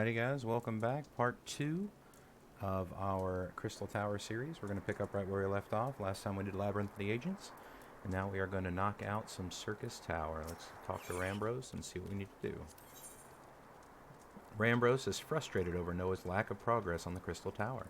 Alrighty guys, welcome back. Part 2 of our Crystal Tower series. We're going to pick up right where we left off. Last time we did Labyrinth of the Agents, and now we are going to knock out some Syrcus Tower. Let's talk to Rambros and see what we need to do. Rambros is frustrated over Noah's lack of progress on the Crystal Tower.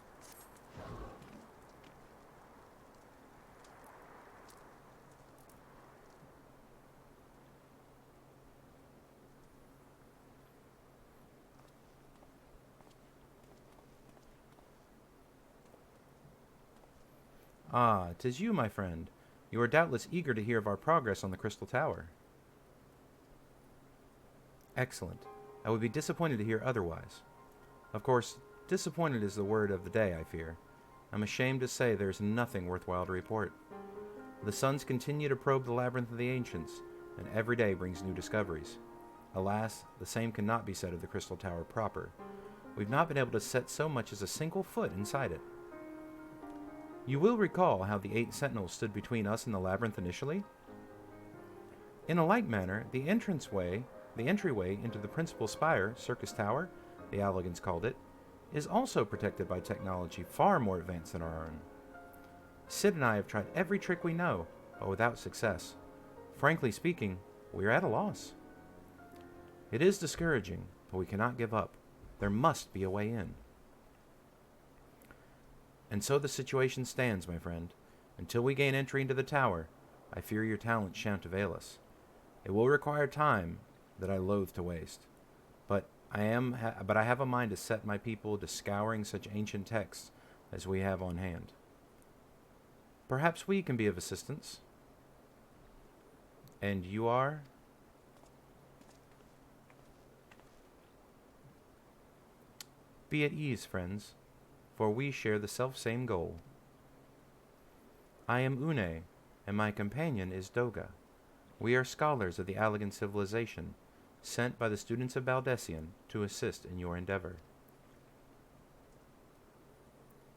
Ah, 'tis you, my friend. You are doubtless eager to hear of our progress on the Crystal Tower. Excellent. I would be disappointed to hear otherwise. Of course, disappointed is the word of the day, I fear. I'm ashamed to say there is nothing worthwhile to report. The suns continue to probe the labyrinth of the ancients, and every day brings new discoveries. Alas, the same cannot be said of the Crystal Tower proper. We've not been able to set so much as a single foot inside it. You will recall how the 8 sentinels stood between us and the labyrinth initially? In a like manner, the entryway into the principal spire, Syrcus Tower, the Alagans called it, is also protected by technology far more advanced than our own. Sid and I have tried every trick we know, but without success. Frankly speaking, we are at a loss. It is discouraging, but we cannot give up. There must be a way in. And so the situation stands, my friend. Until we gain entry into the tower, I fear your talent shan't avail us. It will require time that I loathe to waste. But I have a mind to set my people to scouring such ancient texts as we have on hand. Perhaps we can be of assistance. And you are? Be at ease, friends, for we share the self-same goal. I am Une, and my companion is Doga. We are scholars of the Alagan civilization, sent by the students of Baldessian to assist in your endeavor.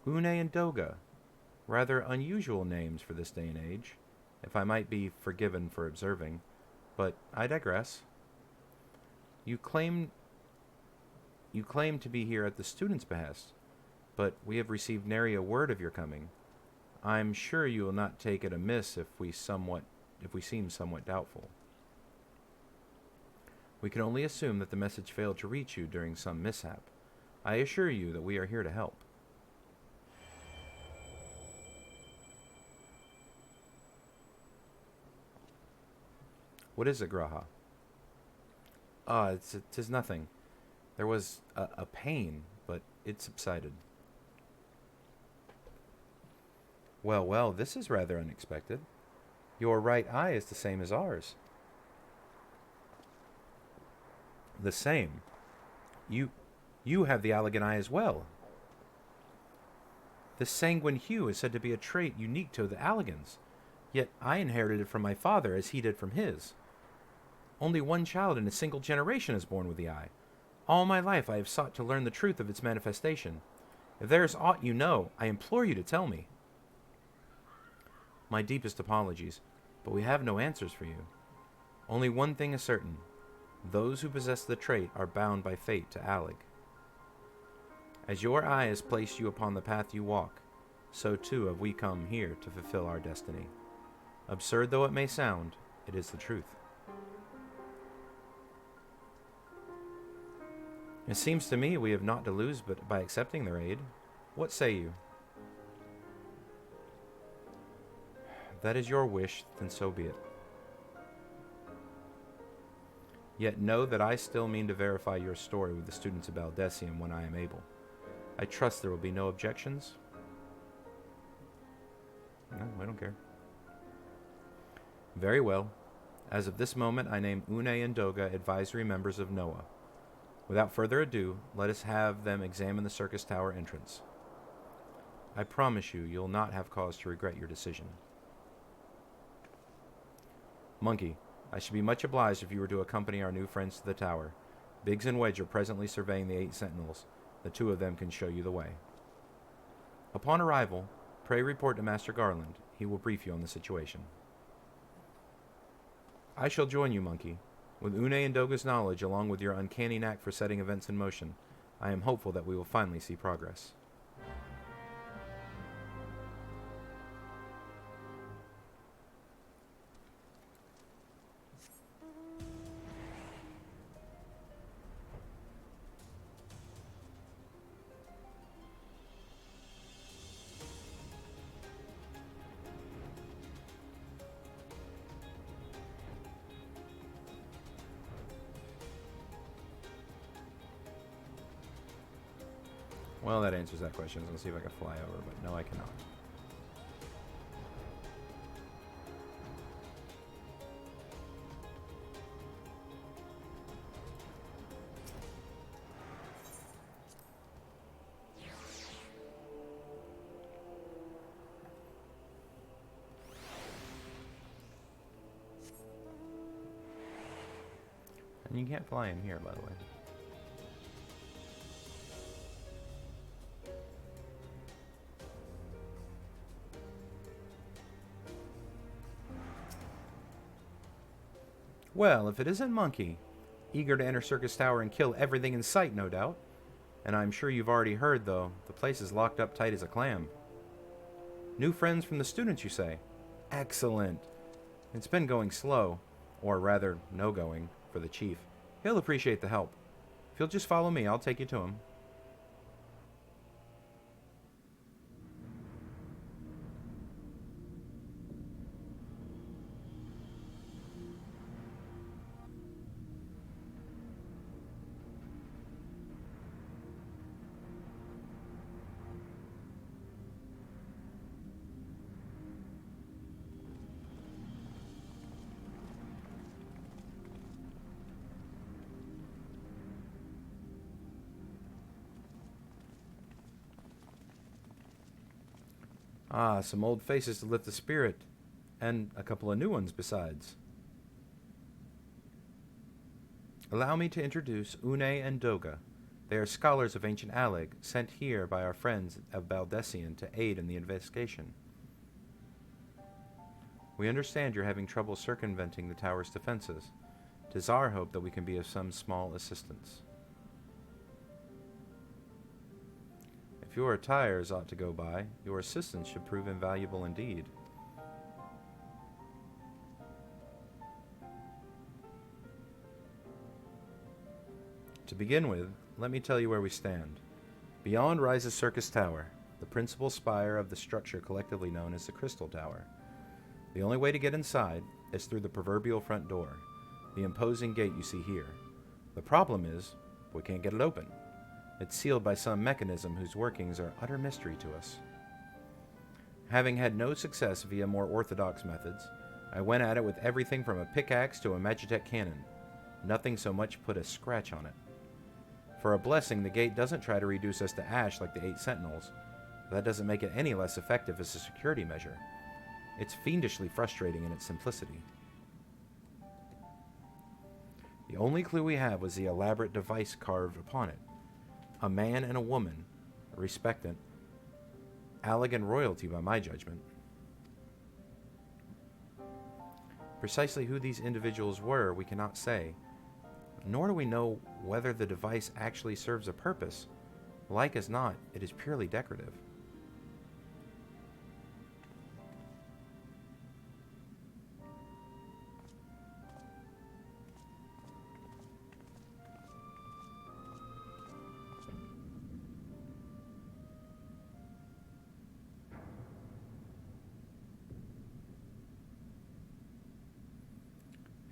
Une and Doga, rather unusual names for this day and age, if I might be forgiven for observing, but I digress. You claim to be here at the students' behest, but we have received nary a word of your coming. I'm sure you will not take it amiss if we seem somewhat doubtful. We can only assume that the message failed to reach you during some mishap. I assure you that we are here to help. What is it, Graha? Tis nothing. There was a pain, but it subsided. Well, this is rather unexpected. Your right eye is the same as ours. The same? You have the Alagan eye as well. The sanguine hue is said to be a trait unique to the Alagans, yet I inherited it from my father as he did from his. Only one child in a single generation is born with the eye. All my life I have sought to learn the truth of its manifestation. If there is aught you know, I implore you to tell me. My deepest apologies, but we have no answers for you. Only one thing is certain. Those who possess the trait are bound by fate to Alag. As your eye has placed you upon the path you walk, so too have we come here to fulfill our destiny. Absurd though it may sound, it is the truth. It seems to me we have naught to lose but by accepting their aid. What say you? That is your wish, then so be it. Yet know that I still mean to verify your story with the students of Baldessian when I am able. I trust there will be no objections. No, I don't care. Very well. As of this moment, I name Une and Doga advisory members of Noah. Without further ado, let us have them examine the Syrcus Tower entrance. I promise you'll not have cause to regret your decision. Monkey, I should be much obliged if you were to accompany our new friends to the tower. Biggs and Wedge are presently surveying the 8 sentinels. The 2 of them can show you the way. Upon arrival, pray report to Master Garland. He will brief you on the situation. I shall join you, Monkey. With Une and Doga's knowledge, along with your uncanny knack for setting events in motion, I am hopeful that we will finally see progress. Well, that answers that question. Let's see if I can fly over, but no, I cannot. And you can't fly in here, by the way. Well, if it isn't Monkey, eager to enter Syrcus Tower and kill everything in sight, no doubt. And I'm sure you've already heard, though, the place is locked up tight as a clam. New friends from the students, you say? Excellent. It's been going slow, or rather, no going, for the chief. He'll appreciate the help. If you'll just follow me, I'll take you to him. Ah, some old faces to lift the spirit. And a couple of new ones besides. Allow me to introduce Une and Doga. They are scholars of ancient Alag, sent here by our friends of Baldessian to aid in the investigation. We understand you're having trouble circumventing the tower's defenses. 'Tis our hope that we can be of some small assistance. If your attires ought to go by, your assistance should prove invaluable indeed. To begin with, let me tell you where we stand. Beyond rises Syrcus Tower, the principal spire of the structure collectively known as the Crystal Tower. The only way to get inside is through the proverbial front door, the imposing gate you see here. The problem is, we can't get it open. It's sealed by some mechanism whose workings are utter mystery to us. Having had no success via more orthodox methods, I went at it with everything from a pickaxe to a Magitech cannon. Nothing so much put a scratch on it. For a blessing, the gate doesn't try to reduce us to ash like the 8 sentinels, but that doesn't make it any less effective as a security measure. It's fiendishly frustrating in its simplicity. The only clue we have was the elaborate device carved upon it. A man and a woman, respectant, alag and royalty by my judgment. Precisely who these individuals were, we cannot say, nor do we know whether the device actually serves a purpose. Like as not, it is purely decorative.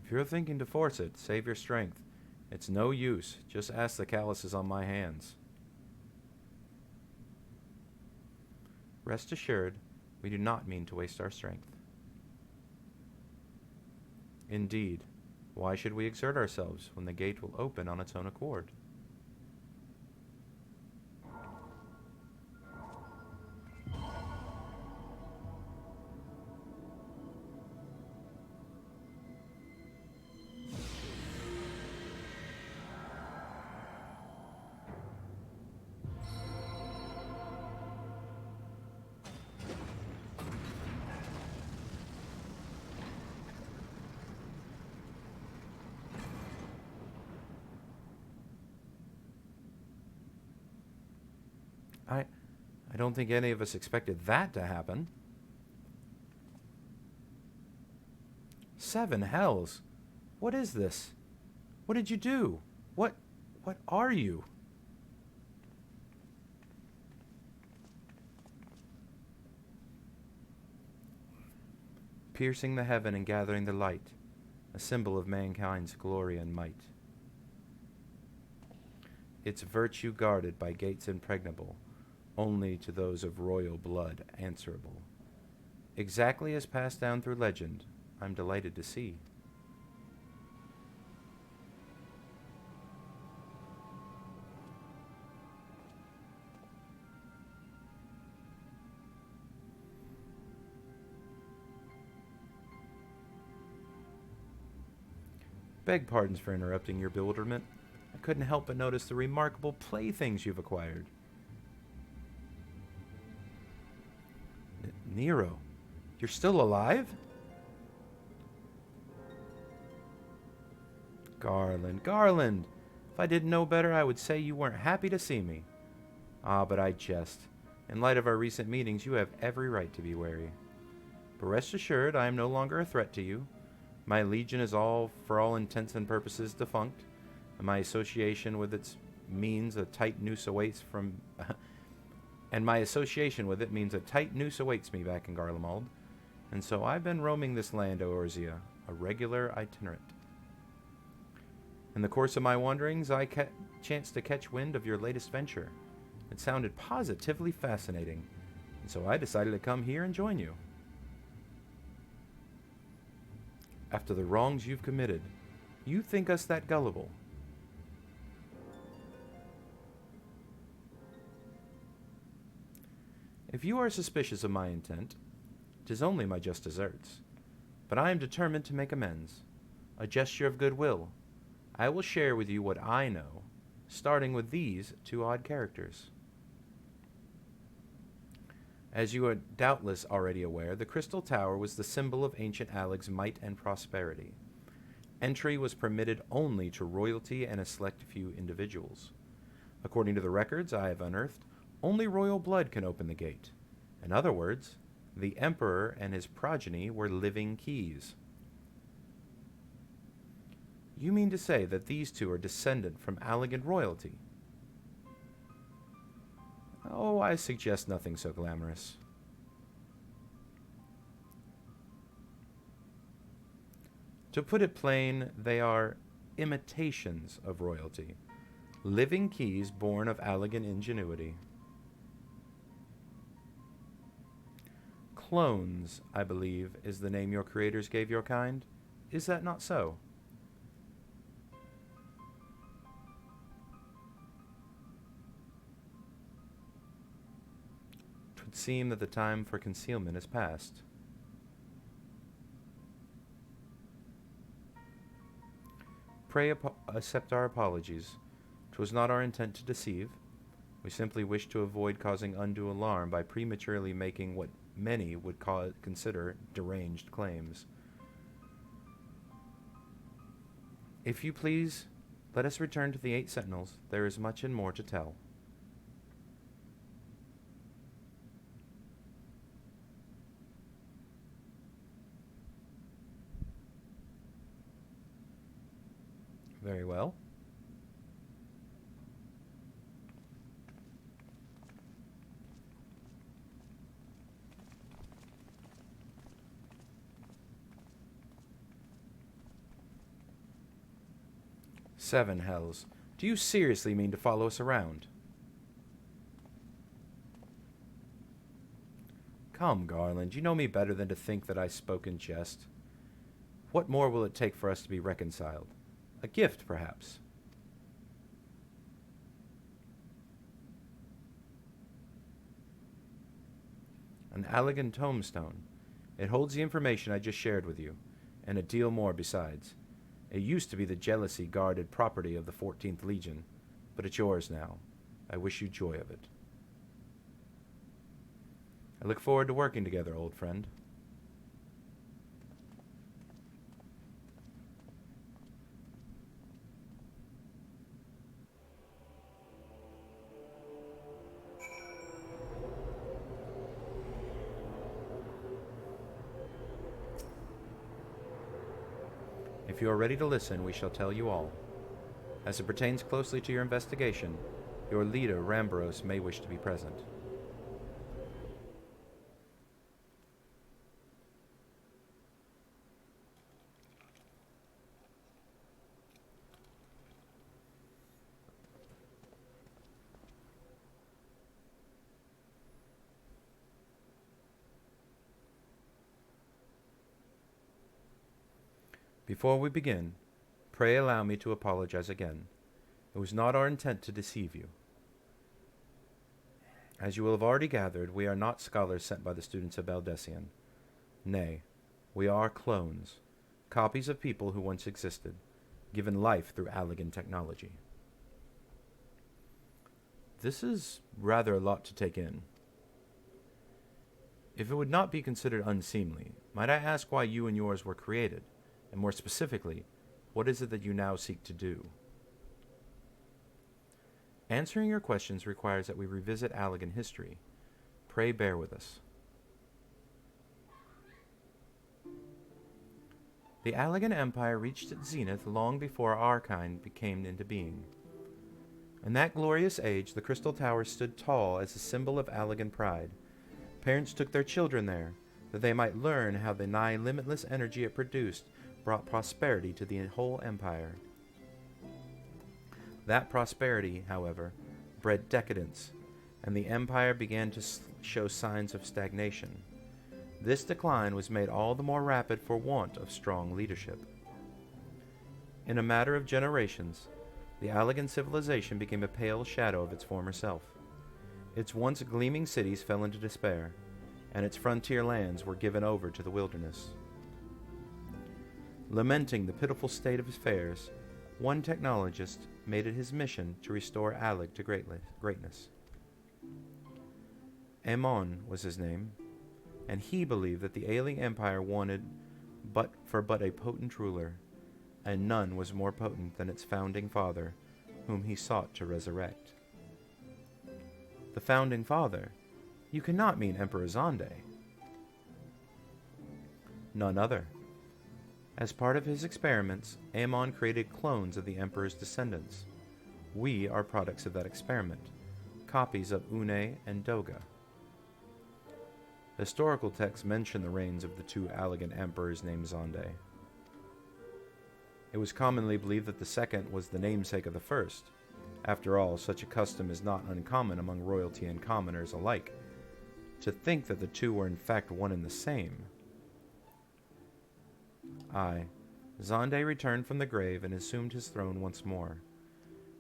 If you're thinking to force it, save your strength. It's no use. Just ask the calluses on my hands. Rest assured, we do not mean to waste our strength. Indeed, why should we exert ourselves when the gate will open on its own accord? I don't think any of us expected that to happen. 7 hells. What is this? What did you do? What are you? Piercing the heaven and gathering the light, a symbol of mankind's glory and might. Its virtue guarded by gates impregnable, only to those of royal blood answerable. Exactly as passed down through legend, I'm delighted to see. Beg pardons for interrupting your bewilderment. I couldn't help but notice the remarkable playthings you've acquired. Nero, you're still alive? Garland. If I didn't know better, I would say you weren't happy to see me. Ah, but I jest. In light of our recent meetings, you have every right to be wary. But rest assured, I am no longer a threat to you. My legion is for all intents and purposes, defunct, and my association with it means a tight noose awaits me back in Garlemald, and so I've been roaming this land, O Orzia, a regular itinerant. In the course of my wanderings, I chanced to catch wind of your latest venture. It sounded positively fascinating, and so I decided to come here and join you. After the wrongs you've committed, you think us that gullible? If you are suspicious of my intent, 'tis only my just deserts. But I am determined to make amends. A gesture of goodwill. I will share with you what I know, starting with these 2 odd characters. As you are doubtless already aware, the Crystal Tower was the symbol of ancient Alag's might and prosperity. Entry was permitted only to royalty and a select few individuals. According to the records I have unearthed, only royal blood can open the gate. In other words, the Emperor and his progeny were living keys. You mean to say that these 2 are descendant from Alagan royalty? Oh, I suggest nothing so glamorous. To put it plain, they are imitations of royalty, living keys born of Alagan ingenuity. Clones, I believe, is the name your creators gave your kind. Is that not so? 'Twould seem that the time for concealment is past. Pray accept our apologies. 'Twas not our intent to deceive. We simply wished to avoid causing undue alarm by prematurely making what many would consider deranged claims. If you please, let us return to the 8 Sentinels. There is much and more to tell. Very well. Seven hells. Do you seriously mean to follow us around? Come, Garland, you know me better than to think that I spoke in jest. What more will it take for us to be reconciled? A gift, perhaps? An Alagan tombstone. It holds the information I just shared with you, and a deal more besides. It used to be the jealousy guarded property of the 14th Legion, but it's yours now. I wish you joy of it. I look forward to working together, old friend. If you are ready to listen, we shall tell you all. As it pertains closely to your investigation, your leader, Rambros, may wish to be present. Before we begin, pray allow me to apologize again. It was not our intent to deceive you. As you will have already gathered, we are not scholars sent by the students of Baldessian. Nay, we are clones, copies of people who once existed, given life through alag technology. This is rather a lot to take in. If it would not be considered unseemly, might I ask why you and yours were created? And more specifically, what is it that you now seek to do? Answering your questions requires that we revisit alag history. Pray bear with us. The Alag Empire reached its zenith long before our kind came into being. In that glorious age, the Crystal Tower stood tall as a symbol of Alag pride. Parents took their children there, that they might learn how the nigh limitless energy it produced brought prosperity to the whole empire. That prosperity, however, bred decadence, and the empire began to show signs of stagnation. This decline was made all the more rapid for want of strong leadership. In a matter of generations, the Alagan civilization became a pale shadow of its former self. Its once gleaming cities fell into despair, and its frontier lands were given over to the wilderness. Lamenting the pitiful state of affairs, one technologist made it his mission to restore Alag to greatness. Amon was his name, and he believed that the ailing empire wanted but a potent ruler, and none was more potent than its founding father, whom he sought to resurrect. The founding father? You cannot mean Emperor Zonde. None other. As part of his experiments, Amon created clones of the Emperor's descendants. We are products of that experiment, copies of Une and Doga. Historical texts mention the reigns of the two Alagan emperors named Zonde. It was commonly believed that the second was the namesake of the first. After all, such a custom is not uncommon among royalty and commoners alike. To think that the two were in fact one and the same. Aye, Zonde returned from the grave and assumed his throne once more.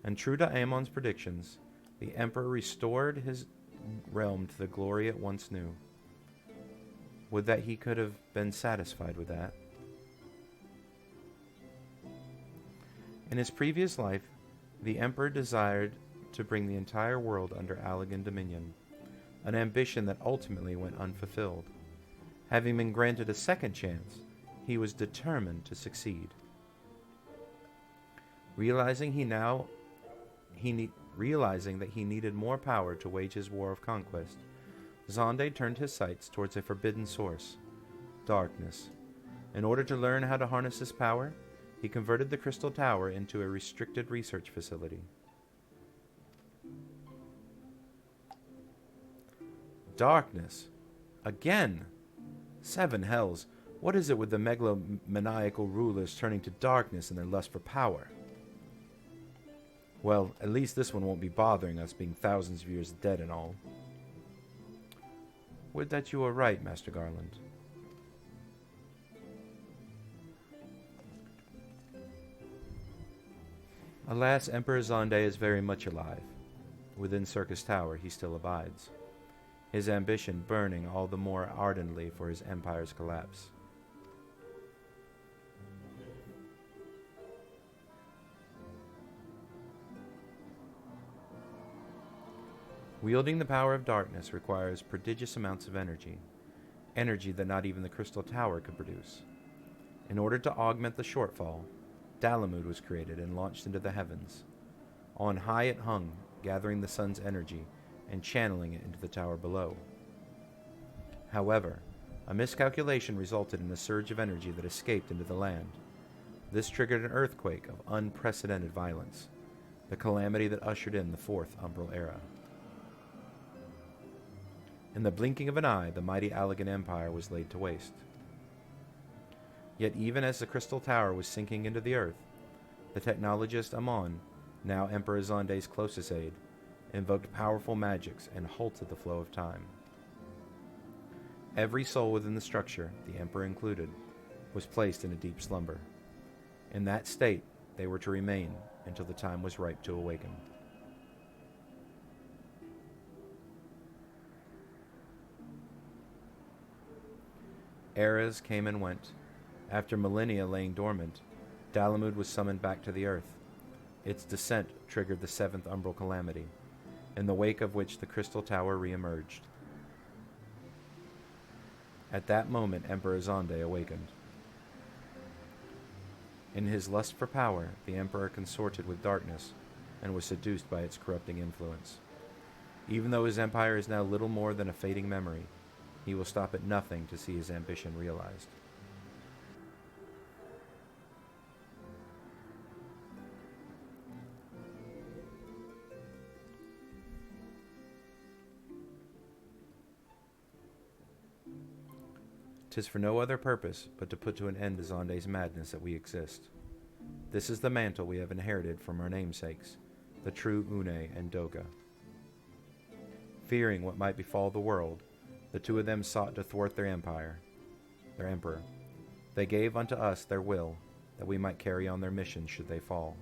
And true to Amon's predictions, the emperor restored his realm to the glory it once knew. Would that he could have been satisfied with that. In his previous life, the emperor desired to bring the entire world under Alagan dominion, an ambition that ultimately went unfulfilled. Having been granted a second chance, he was determined to succeed. Realizing that he needed more power to wage his war of conquest, Zonde turned his sights towards a forbidden source, darkness. In order to learn how to harness this power, he converted the Crystal Tower into a restricted research facility. Darkness. Again! 7 hells. What is it with the megalomaniacal rulers turning to darkness in their lust for power? Well, at least this one won't be bothering us, being thousands of years dead and all. Would that you were right, Master Garland. Alas, Emperor Zonde is very much alive. Within Syrcus Tower he still abides, his ambition burning all the more ardently for his empire's collapse. Wielding the power of darkness requires prodigious amounts of energy that not even the Crystal Tower could produce. In order to augment the shortfall, Dalamud was created and launched into the heavens. On high it hung, gathering the sun's energy and channeling it into the tower below. However, a miscalculation resulted in a surge of energy that escaped into the land. This triggered an earthquake of unprecedented violence, the calamity that ushered in the Fourth Umbral Era. In the blinking of an eye, the mighty Allagan Empire was laid to waste. Yet even as the Crystal Tower was sinking into the earth, the technologist Amon, now Emperor Zonde's closest aide, invoked powerful magics and halted the flow of time. Every soul within the structure, the Emperor included, was placed in a deep slumber. In that state, they were to remain until the time was ripe to awaken. Eras came and went. After millennia laying dormant, Dalamud was summoned back to the earth. Its descent triggered the Seventh Umbral Calamity, in the wake of which the Crystal Tower re-emerged. At that moment, Emperor Zonde awakened. In his lust for power, the Emperor consorted with darkness and was seduced by its corrupting influence. Even though his empire is now little more than a fading memory, he will stop at nothing to see his ambition realized. "'Tis for no other purpose but to put to an end to Zonde's madness that we exist. This is the mantle we have inherited from our namesakes, the true Une and Doga. Fearing what might befall the world, the two of them sought to thwart their emperor. They gave unto us their will, that we might carry on their mission should they fail.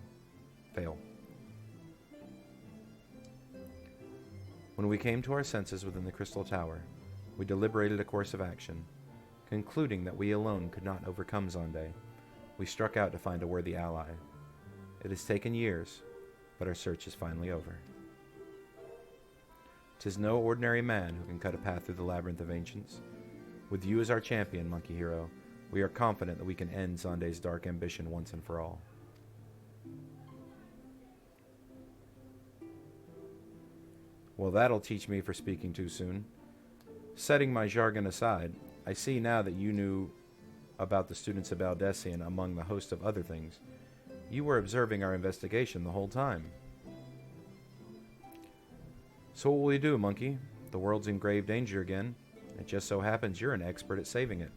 When we came to our senses within the Crystal Tower, we deliberated a course of action. Concluding that we alone could not overcome Zonde, we struck out to find a worthy ally. It has taken years, but our search is finally over. 'Tis no ordinary man who can cut a path through the labyrinth of ancients. With you as our champion, Monkey Hero, we are confident that we can end Zonde's dark ambition once and for all." "Well, that'll teach me for speaking too soon. Setting my jargon aside, I see now that you knew about the students of Baldessian among the host of other things. You were observing our investigation the whole time. So what will you do, Monkey? The world's in grave danger again. It just so happens you're an expert at saving it."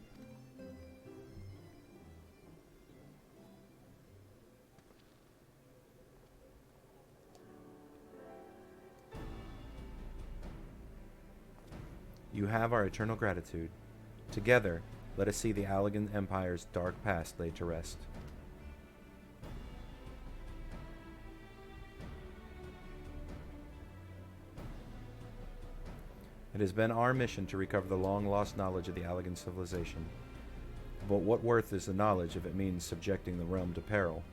"You have our eternal gratitude. Together, let us see the Allagan Empire's dark past laid to rest." It has been our mission to recover the long-lost knowledge of the Allagan civilization. But what worth is the knowledge if it means subjecting the realm to peril?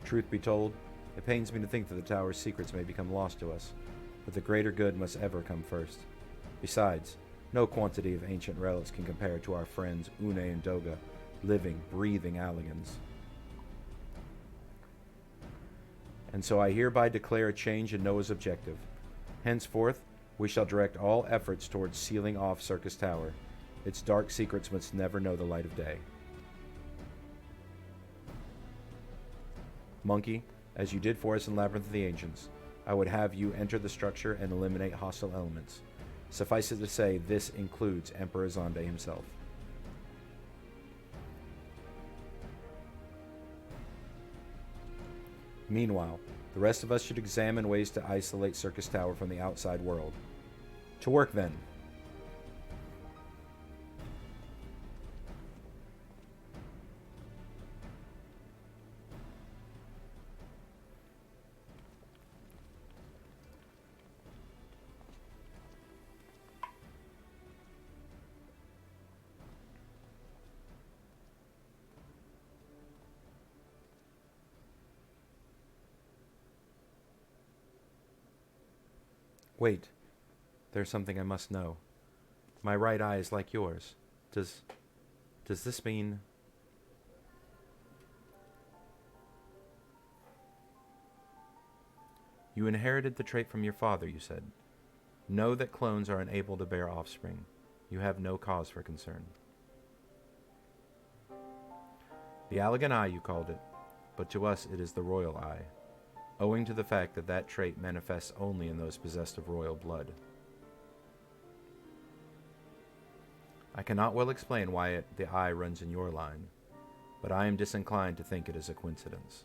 Truth be told, it pains me to think that the Tower's secrets may become lost to us, but the greater good must ever come first. Besides, no quantity of ancient relics can compare to our friends Une and Doga, living, breathing Allagans. And so I hereby declare a change in Noah's objective. Henceforth, we shall direct all efforts towards sealing off Syrcus Tower. Its dark secrets must never know the light of day. Monkey, as you did for us in Labyrinth of the Ancients, I would have you enter the structure and eliminate hostile elements. Suffice it to say, this includes Emperor Zonde himself. Meanwhile, the rest of us should examine ways to isolate Syrcus Tower from the outside world. To work then. Wait, there's something I must know. My right eye is like yours. Does this mean... You inherited the trait from your father, you said. Know that clones are unable to bear offspring. You have no cause for concern. The alag eye, you called it, but to us it is the royal eye, owing to the fact that that trait manifests only in those possessed of royal blood. I cannot well explain why the eye runs in your line, but I am disinclined to think it is a coincidence.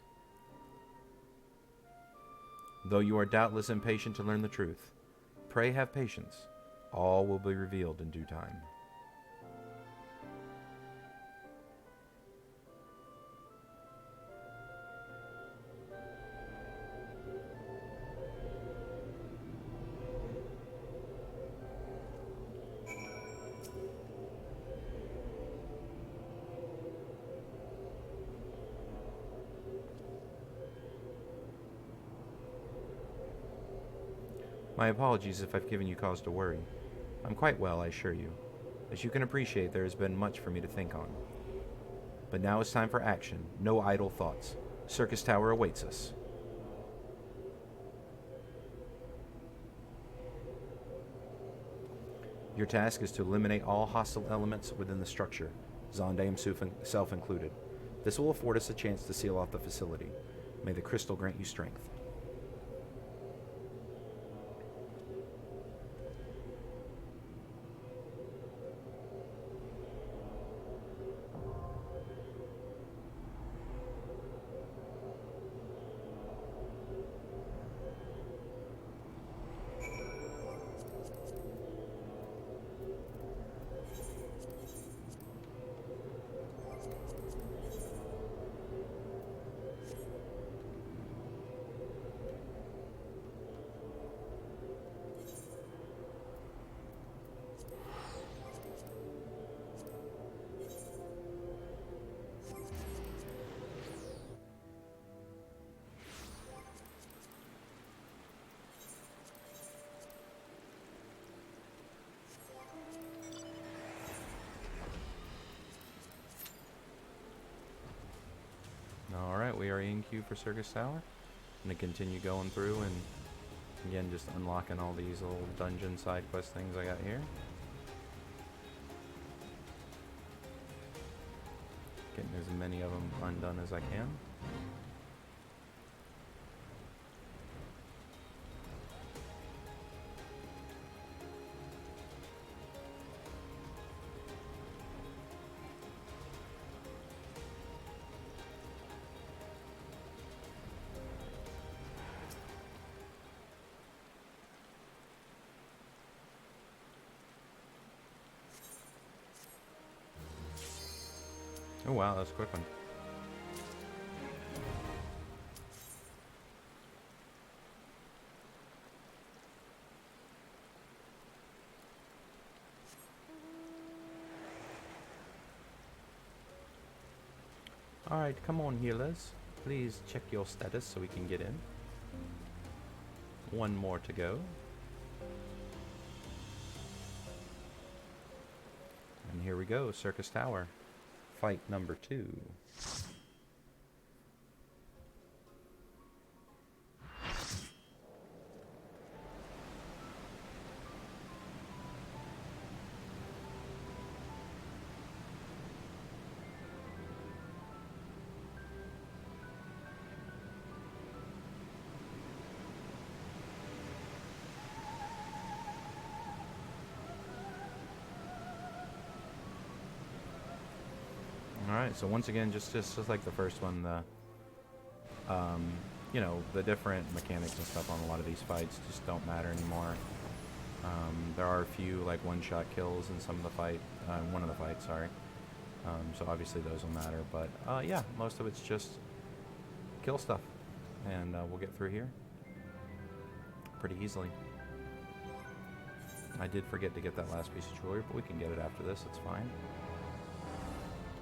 Though you are doubtless impatient to learn the truth, pray have patience. All will be revealed in due time. My apologies if I've given you cause to worry. I'm quite well, I assure you. As you can appreciate, there has been much for me to think on. But now it's time for action. No idle thoughts. Syrcus Tower awaits us. Your task is to eliminate all hostile elements within the structure, Zonde himself included. This will afford us a chance to seal off the facility. May the crystal grant you strength. Alright, we are in queue for Syrcus Tower. I'm going to continue going through and, again, just unlocking all these little dungeon side quest things I got here. Getting as many of them undone as I can. Oh wow, that's a quick one. Alright, come on healers. Please check your status so we can get in. One more to go. And here we go, Syrcus Tower. Fight number 2. Alright, so once again, just like the first one, you know, the different mechanics and stuff on a lot of these fights just don't matter anymore. There are a few, like, one-shot kills in some of the one of the fights, sorry. So obviously those will matter, but, yeah, most of it's just kill stuff. And we'll get through here pretty easily. I did forget to get that last piece of jewelry, but we can get it after this, it's fine.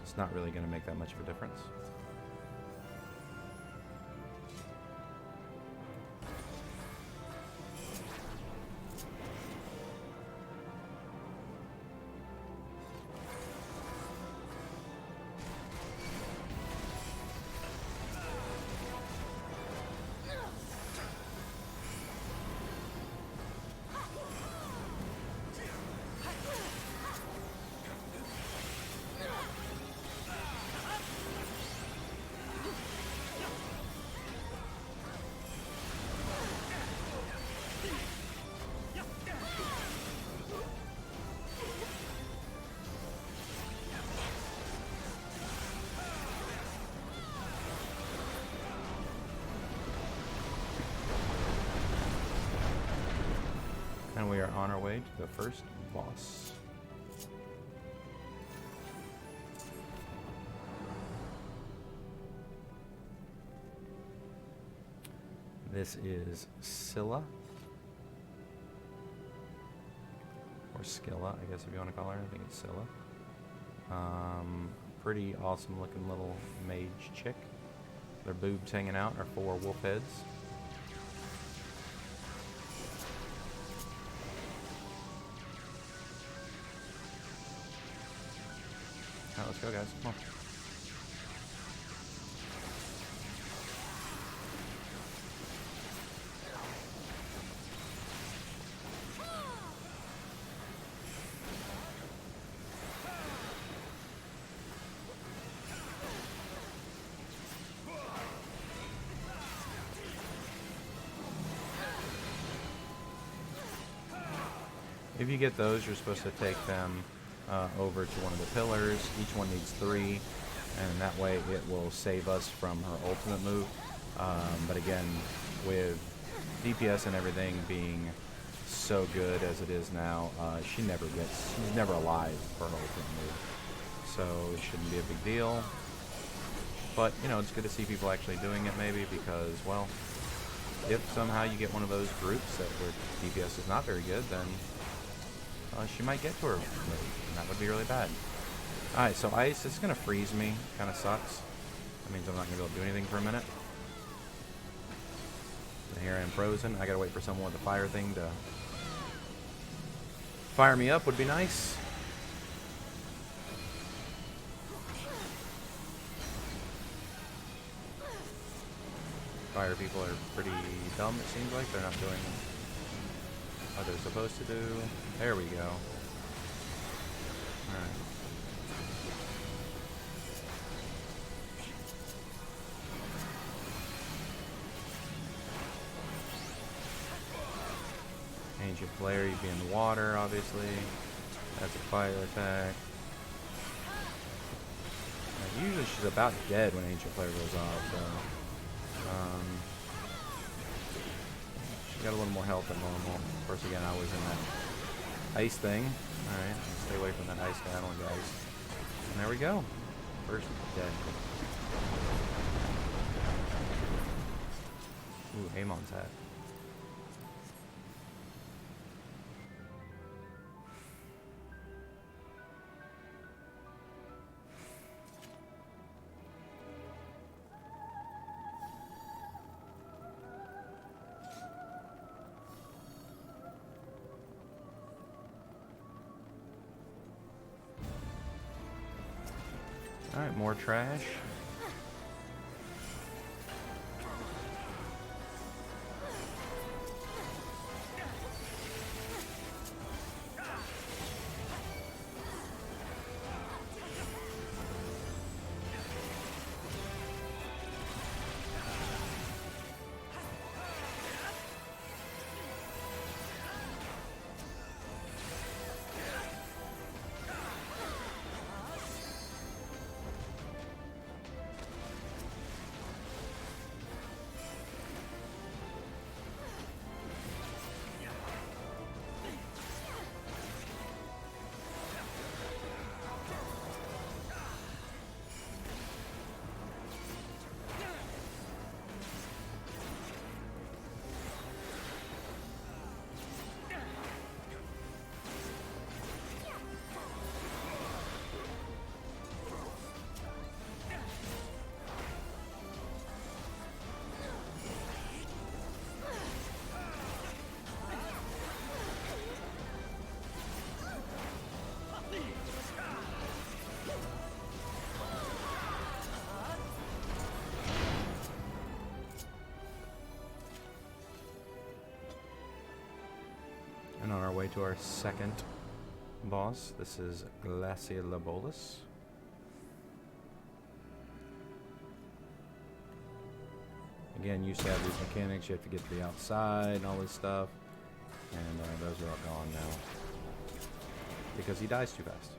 It's not really going to make that much of a difference. And we are on our way to the first boss. This is Scylla. Or Scylla, I guess if you want to call her. I think it's Scylla. Pretty awesome looking little mage chick. Their boobs hanging out are 4 wolf heads. Alright, let's go, guys. Come on. If you get those, you're supposed to take them over to one of the pillars. Each one needs 3, and that way it will save us from her ultimate move. But again, with DPS and everything being so good as it is now, she's never alive for her ultimate move. So it shouldn't be a big deal. But, you know, it's good to see people actually doing it maybe because, well, if somehow you get one of those groups that where DPS is not very good, then she might get to her move, and that would be really bad. Alright, so ice, it's going to freeze me. Kind of sucks. That means I'm not going to be able to do anything for a minute. And here I am frozen. I got to wait for someone with a fire thing to fire me up. Would be nice. Fire people are pretty dumb, it seems like. They're not doing what they're supposed to do. There we go. Alright. Ancient Flare, you'd be in the water, obviously. That's a fire attack. Now, usually she's about dead when Ancient Flare goes off, so... She got a little more health than normal. Of course, again, I was in that ice thing. Alright, stay away from that ice guy. I don't want the ice. And there we go. First dead. Ooh, Amon's hat. Alright, more trash. And on our way to our second boss, this is Glaciolabolus. Again, used to have these mechanics, you have to get to the outside and all this stuff. And those are all gone now. Because he dies too fast.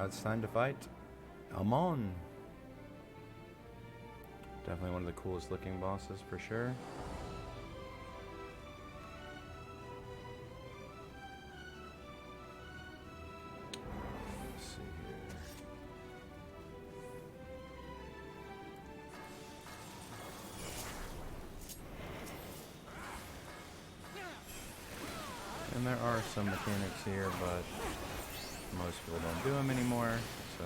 Now it's time to fight Amon. Definitely one of the coolest looking bosses for sure. Let's see here. And there are some mechanics here, but most people don't do them anymore, so...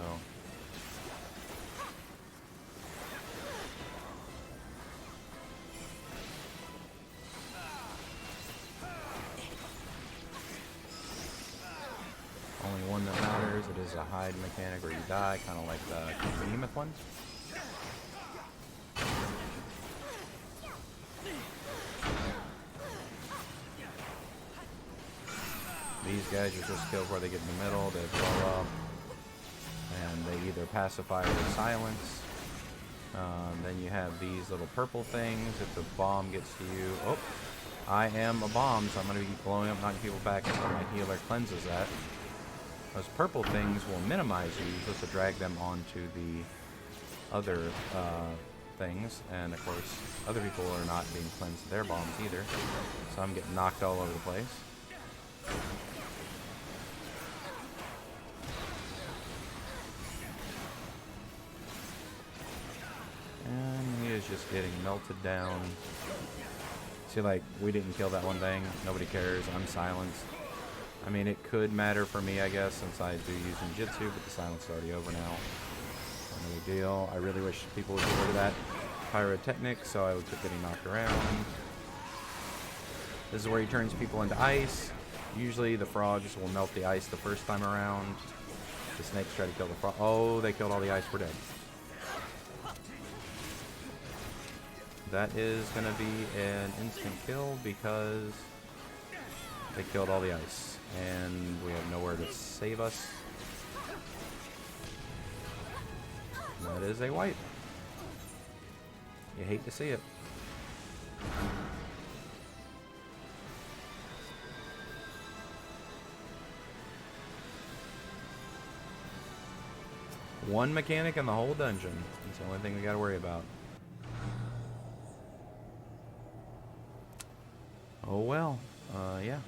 Only one that matters. It is a hide mechanic where you die, kind of like the behemoth one. These guys are just killed where they get in the middle, they blow up, and they either pacify or silence. Then you have these little purple things. If the bomb gets to you, oh, I am a bomb, so I'm going to be blowing up, knocking people back until my healer cleanses that. Those purple things will minimize you. You're supposed to drag them onto the other things, and of course, other people are not being cleansed of their bombs either. So I'm getting knocked all over the place. And he is just getting melted down. See, like, we didn't kill that one thing. Nobody cares. I'm silenced. I mean, it could matter for me, I guess, since I do use ninjutsu, but the silence is already over now. No big deal. I really wish people would get rid of that pyrotechnic, so I would keep getting knocked around. This is where he turns people into ice. Usually the frogs will melt the ice the first time around. The snakes try to kill the frog. Oh, they killed all the ice. We're dead. That is going to be an instant kill because they killed all the ice. And we have nowhere to save us. That is a wipe. You hate to see it. One mechanic in the whole dungeon. That's the only thing we gotta worry about. Oh well. Yeah.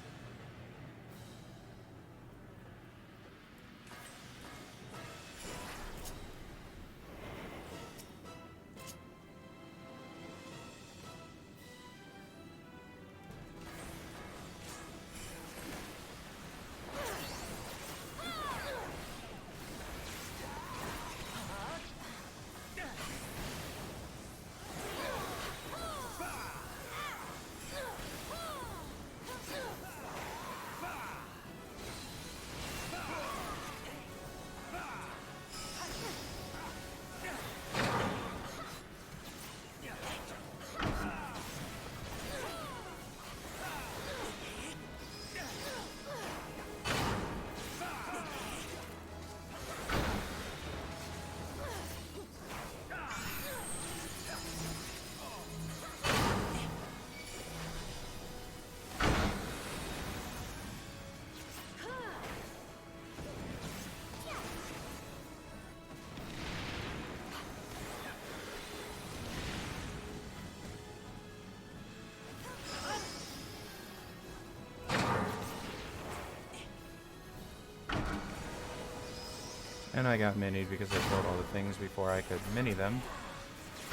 And I got minied because I killed all the things before I could mini them.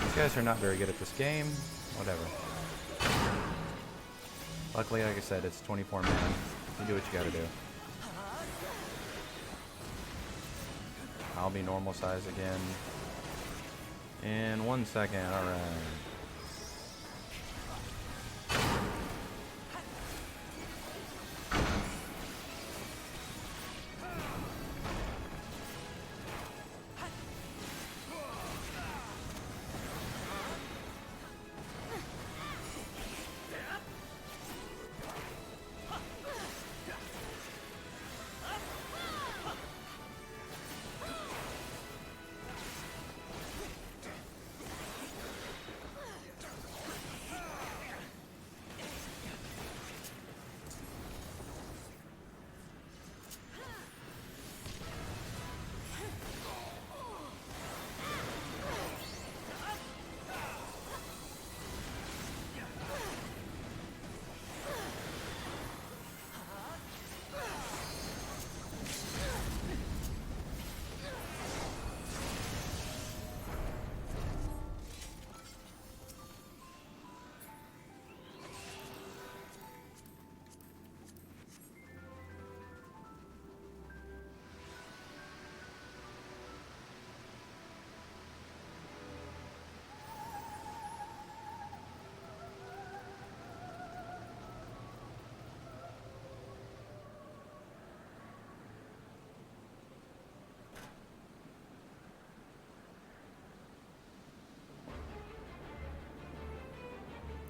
These guys are not very good at this game. Whatever. Luckily, like I said, it's 24 man. You do what you gotta do. I'll be normal size again in 1 second. Alright.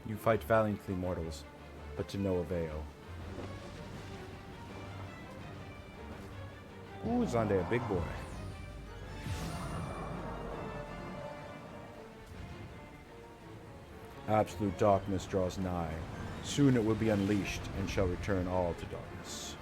You fight valiantly, mortals, but to no avail. Ooh, Zonde, a big boy. Absolute darkness draws nigh. Soon it will be unleashed and shall return all to darkness.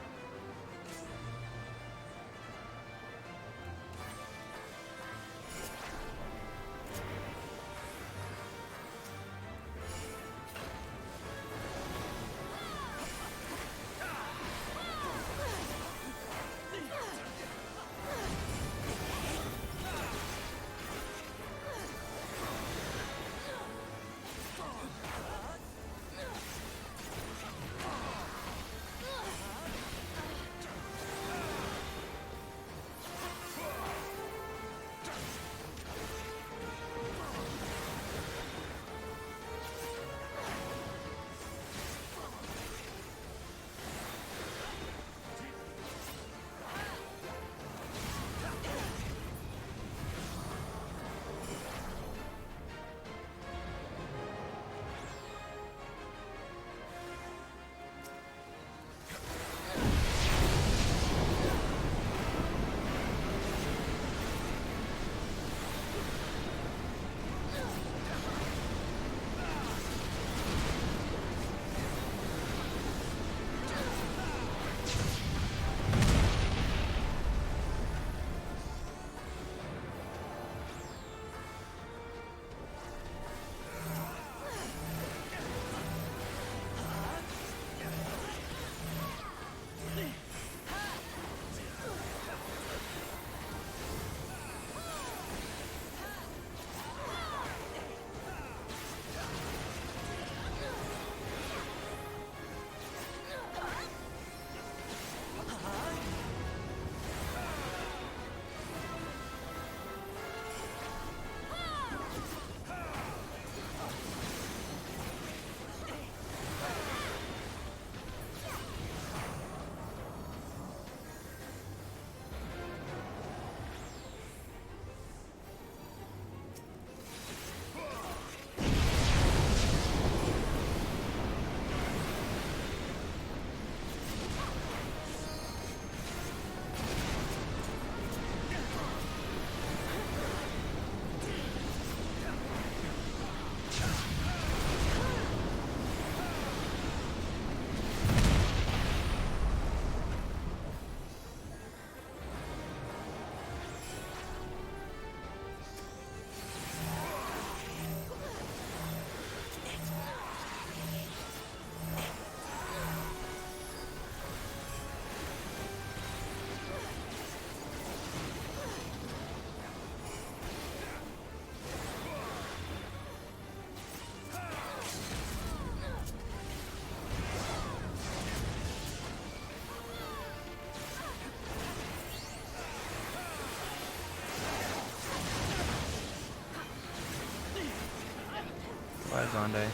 Bye, Zonde.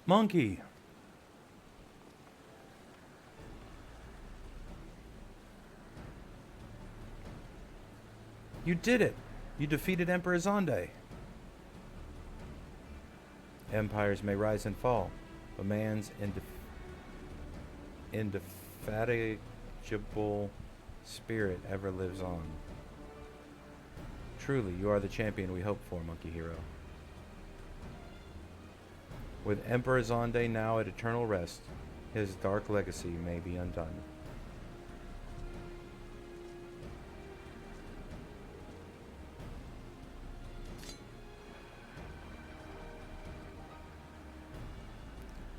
Monkey! You did it! You defeated Emperor Zonde. Empires may rise and fall, but man's indefatigable spirit ever lives on. Truly, you are the champion we hoped for, Monkey Hero. With Emperor Zonde now at eternal rest, his dark legacy may be undone.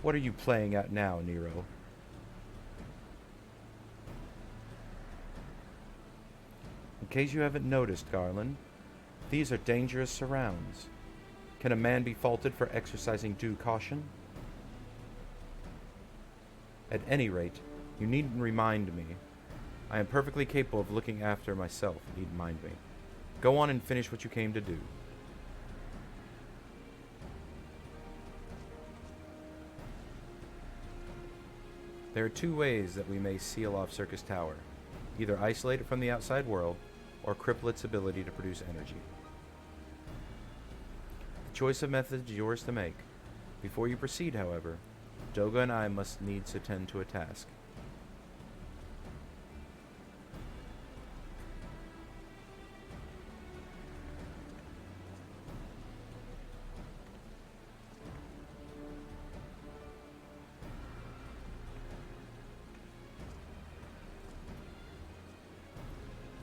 What are you playing at now, Nero? In case you haven't noticed, Garland, these are dangerous surrounds. Can a man be faulted for exercising due caution? At any rate, you needn't remind me. I am perfectly capable of looking after myself, you needn't mind me. Go on and finish what you came to do. There are two ways that we may seal off Syrcus Tower. Either isolate it from the outside world, or cripple its ability to produce energy. The choice of methods is yours to make. Before you proceed, however, Doga and I must needs attend to a task.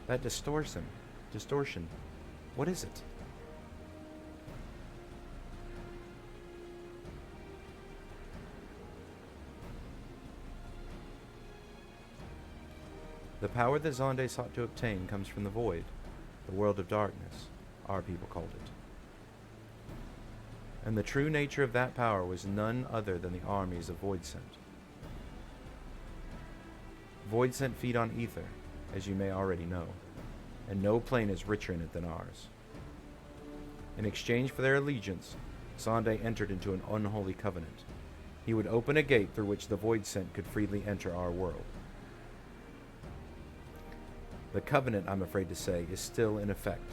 That distortion. What is it? The power that Zonde sought to obtain comes from the void, the world of darkness, our people called it. And the true nature of that power was none other than the armies of Voidsent. Voidsent feed on ether, as you may already know, and no plane is richer in it than ours. In exchange for their allegiance, Zonde entered into an unholy covenant. He would open a gate through which the Voidsent could freely enter our world. The covenant, I'm afraid to say, is still in effect.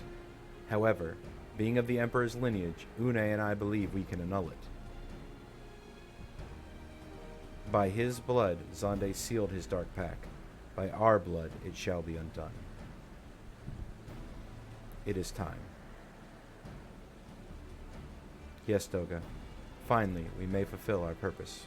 However, being of the Emperor's lineage, Une and I believe we can annul it. By his blood, Zonde sealed his dark pact. By our blood, it shall be undone. It is time. Yes, Doga. Finally, we may fulfill our purpose.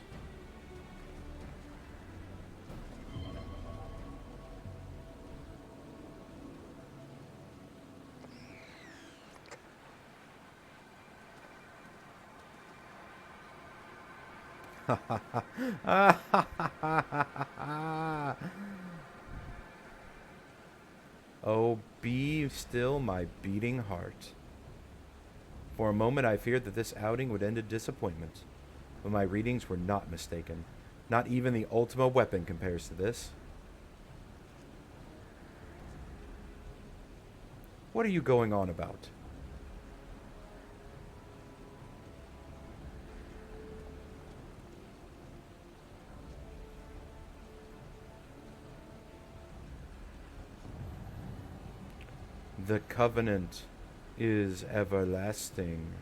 Oh, be still my beating heart. For a moment I feared that this outing would end in disappointment, but my readings were not mistaken. Not even the Ultima weapon compares to this. What are you going on about? The covenant is everlasting.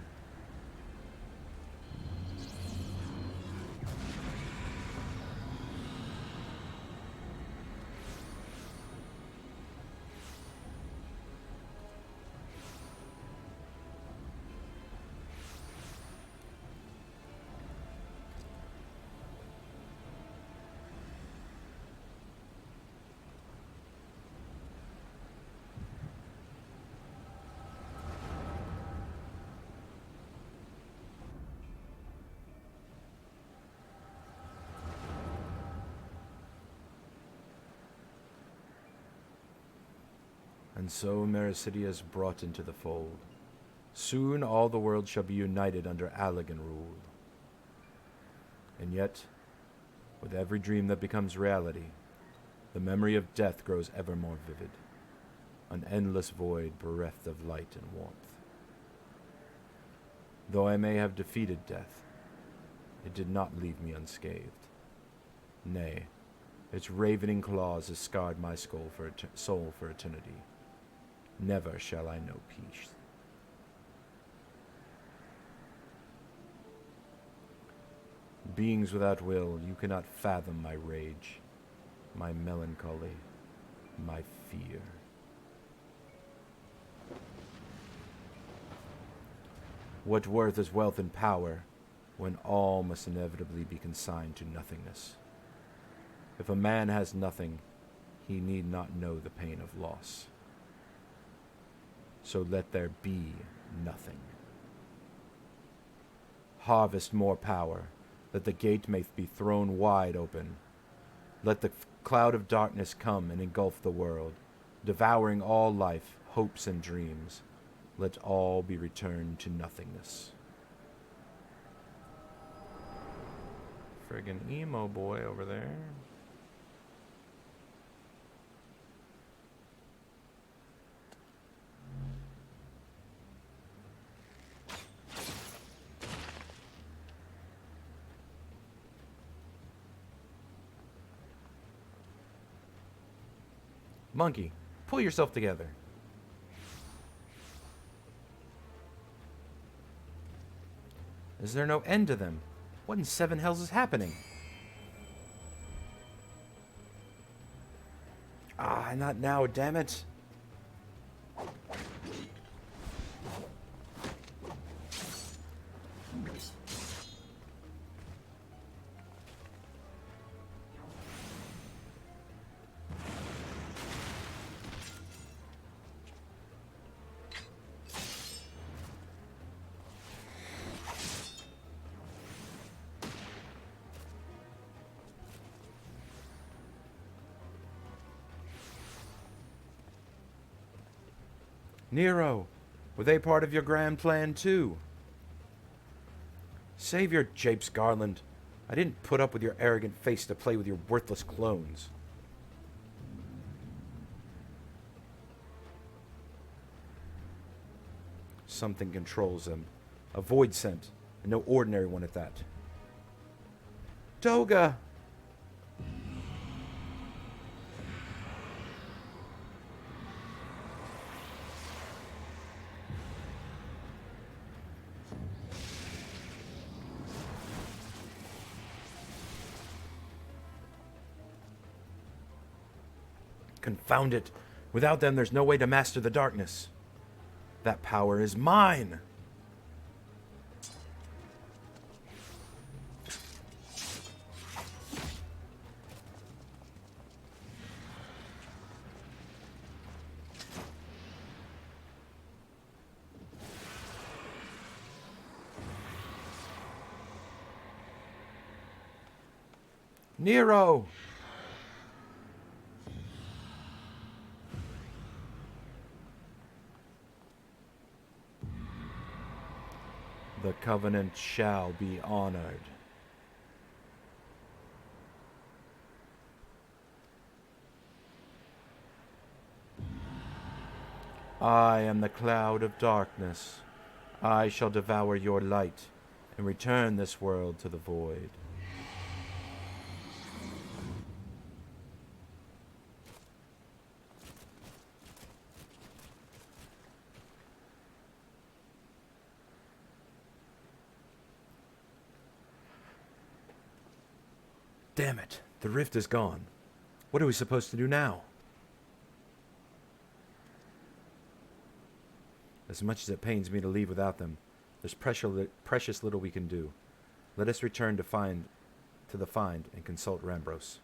And so Mericidius brought into the fold. Soon all the world shall be united under Allagan rule. And yet, with every dream that becomes reality, the memory of death grows ever more vivid, an endless void bereft of light and warmth. Though I may have defeated death, it did not leave me unscathed. Nay, its ravening claws have scarred my soul for eternity. Never shall I know peace. Beings without will, you cannot fathom my rage. my melancholy, my fear. What worth is wealth and power when all must inevitably be consigned to nothingness? If a man has nothing, he need not know the pain of loss. So let there be nothing. Harvest more power, that the gate may be thrown wide open. Let the cloud of darkness come and engulf the world, devouring all life, hopes, and dreams. Let all be returned to nothingness. Friggin' emo boy over there. Monkey, pull yourself together. Is there no end to them? What in seven hells is happening? Ah, not now, damn it. Nero, were they part of your grand plan too? Save your japes, Garland. I didn't put up with your arrogant face to play with your worthless clones. Something controls them. A void scent, and no ordinary one at that. Toga! Confound it. Without them, there's no way to master the darkness. That power is mine. Nero! The covenant shall be honored. I am the cloud of darkness. I shall devour your light and return this world to the void. Damn it, the rift is gone. What are we supposed to do now? As much as it pains me to leave without them, there's precious little we can do. Let us return to the find and consult Rambros.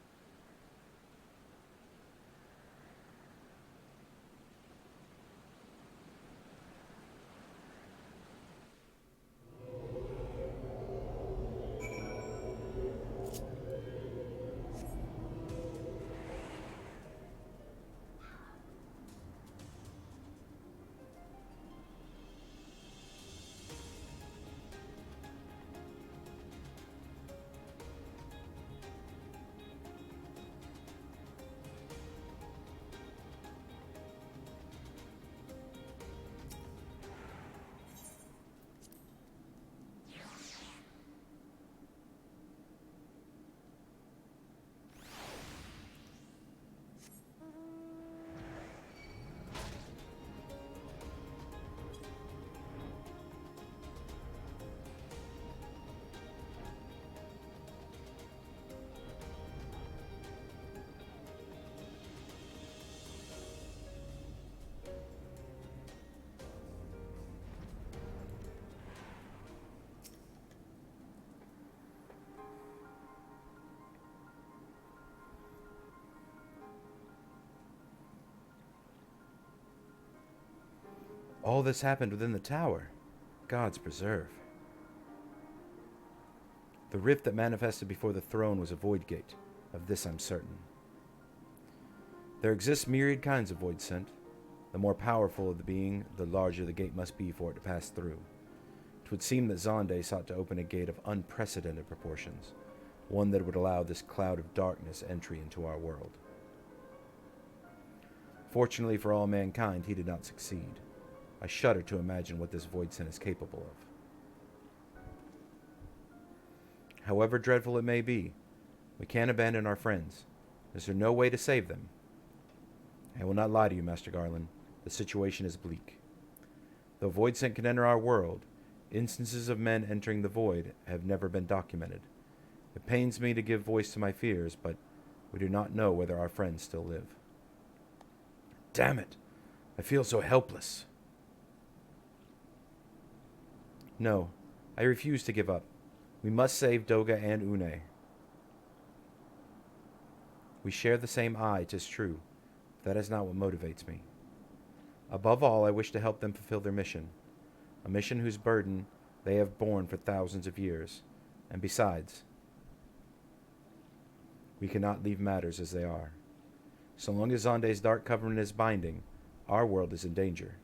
All this happened within the tower. Gods preserve. The rift that manifested before the throne was a void gate. Of this I'm certain. There exist myriad kinds of void sent. The more powerful of the being, the larger the gate must be for it to pass through. It would seem that Zonde sought to open a gate of unprecedented proportions, one that would allow this cloud of darkness entry into our world. Fortunately for all mankind, he did not succeed. I shudder to imagine what this void sin is capable of. However dreadful it may be, we can't abandon our friends. Is there no way to save them? I will not lie to you, Master Garland. The situation is bleak. Though Voidsent can enter our world, instances of men entering the void have never been documented. It pains me to give voice to my fears, but we do not know whether our friends still live. Damn it! I feel so helpless. No, I refuse to give up. We must save Doga and Une. We share the same eye, 'tis true. That is not what motivates me. Above all, I wish to help them fulfill their mission, a mission whose burden they have borne for thousands of years. And besides, we cannot leave matters as they are. So long as Zonde's dark covenant is binding, our world is in danger.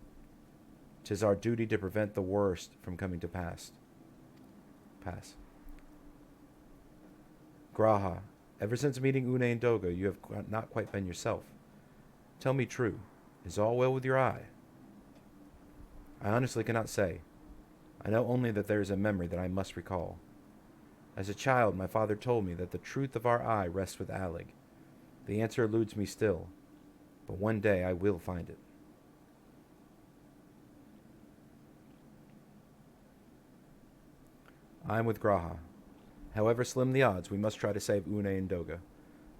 'Tis our duty to prevent the worst from coming to pass. Graha, ever since meeting Une and Doga, you have not quite been yourself. Tell me true, is all well with your eye? I honestly cannot say. I know only that there is a memory that I must recall. As a child, my father told me that the truth of our eye rests with Alag. The answer eludes me still, but one day I will find it. I am with Graha. However slim the odds, we must try to save Une and Doga.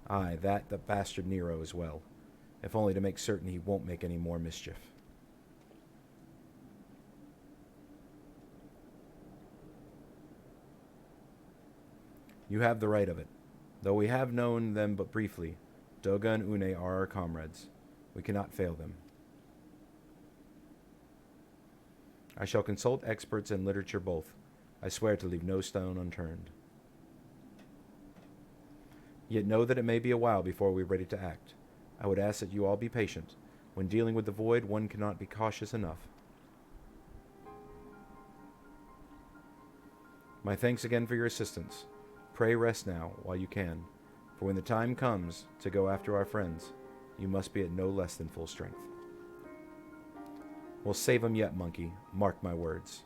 Aye, the bastard Nero as well, if only to make certain he won't make any more mischief. You have the right of it. Though we have known them but briefly, Doga and Une are our comrades. We cannot fail them. I shall consult experts in literature both. I swear to leave no stone unturned. Yet know that it may be a while before we are ready to act. I would ask that you all be patient. When dealing with the void, one cannot be cautious enough. My thanks again for your assistance. Pray rest now, while you can, for when the time comes to go after our friends, you must be at no less than full strength. We'll save 'em yet, monkey. Mark my words.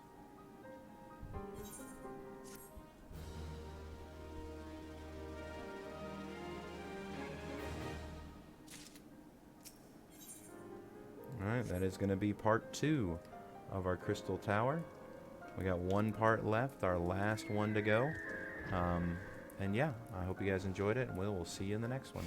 Alright, that is going to be part 2 of our Crystal Tower. We got one part left, our last one to go. And yeah, I hope you guys enjoyed it, and we'll see you in the next one.